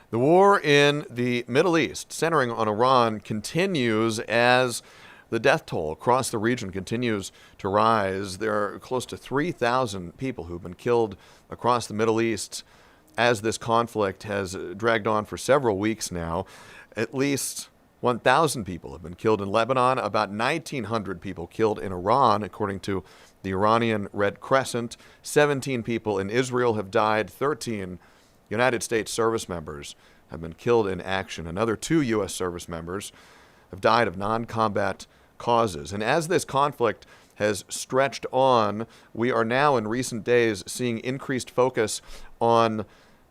The war in the Middle East, centering on Iran, continues as the death toll across the region continues to rise. There are close to 3,000 people who've been killed across the Middle East as this conflict has dragged on for several weeks now. At least 1,000 people have been killed in Lebanon, about 1,900 people killed in Iran, according to the Iranian Red Crescent. 17 people in Israel have died. 13 United States service members have been killed in action. Another 2 U.S. service members have died of non-combat causes. And as this conflict has stretched on, we are now in recent days seeing increased focus on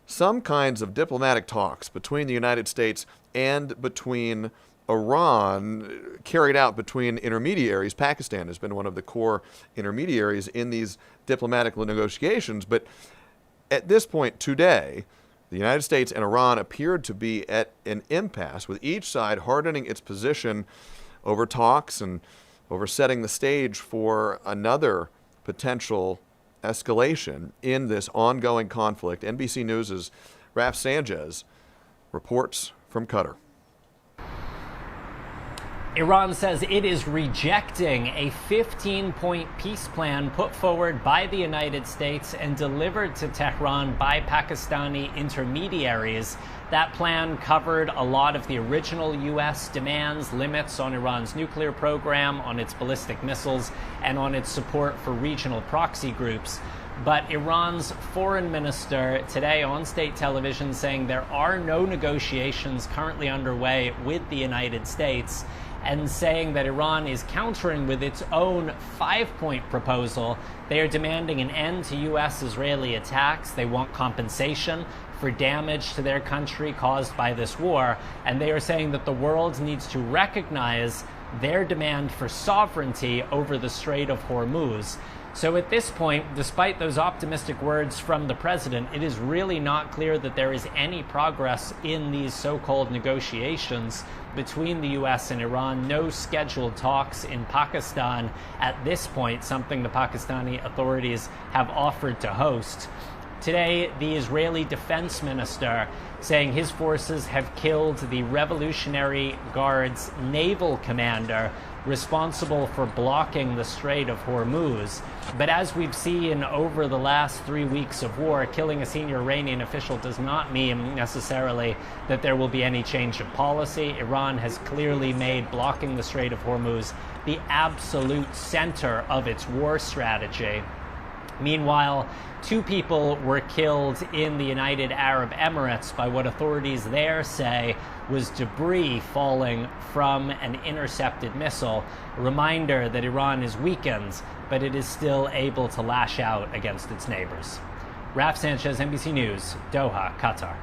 some kinds of diplomatic talks between the United States and between Iran, carried out between intermediaries. Pakistan has been one of the core intermediaries in these diplomatic negotiations. But at this point today, the United States and Iran appeared to be at an impasse, with each side hardening its position over talks and over setting the stage for another potential escalation in this ongoing conflict. NBC News' Raf Sanchez reports from Qatar. Iran says it is rejecting a 15-point peace plan put forward by the United States and delivered to Tehran by Pakistani intermediaries. That plan covered a lot of the original U.S. demands, limits on Iran's nuclear program, on its ballistic missiles, and on its support for regional proxy groups. But Iran's foreign minister today on state television saying there are no negotiations currently underway with the United States, and saying that Iran is countering with its own 5-point proposal. They are demanding an end to U.S.-Israeli attacks. They want compensation for damage to their country caused by this war. And they are saying that the world needs to recognize their demand for sovereignty over the Strait of Hormuz. So at this point, despite those optimistic words from the president, it is really not clear that there is any progress in these so-called negotiations between the U.S. and Iran. No scheduled talks in Pakistan at this point, something the Pakistani authorities have offered to host. Today, the Israeli defense minister saying his forces have killed the Revolutionary Guard's naval commander responsible for blocking the Strait of Hormuz. But as we've seen over the last 3 weeks of war, killing a senior Iranian official does not mean necessarily that there will be any change of policy. Iran has clearly made blocking the Strait of Hormuz the absolute center of its war strategy. Meanwhile, 2 people were killed in the United Arab Emirates by what authorities there say was debris falling from an intercepted missile. A reminder that Iran is weakened, but it is still able to lash out against its neighbors. Raf Sanchez, NBC News, Doha, Qatar.